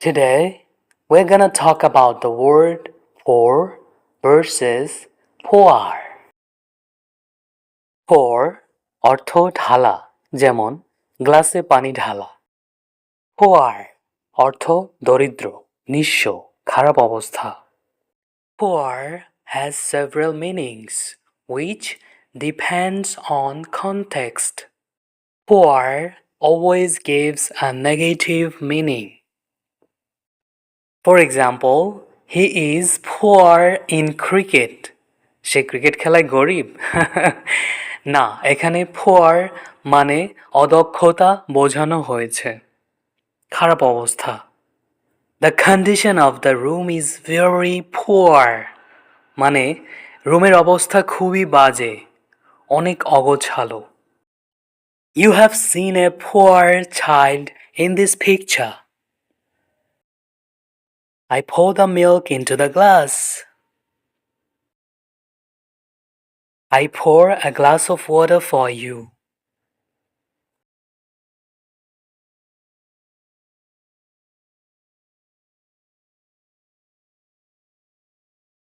Today, we're gonna talk about the word pour versus pour. Pour অর্থ ঢালা, যেমন গ্লাসে পানি ঢালা। Poor অর্থ দরিদ্র, নিঃস্ব, খারাপ অবস্থা। Poor has several meanings, which depends on context. Poor always gives a negative meaning. For example, he is poor in cricket. Say cricket খেলায় গরিব। না, এখানে poor মানে অদক্ষতা বোঝানো হয়েছে, খারাপ অবস্থা। The condition of the room is very poor মানে রুমের অবস্থা খুবই বাজে, অনেক অগোছালো। You have seen a poor child in this picture. I pour the milk into the glass. I pour a glass of water for you.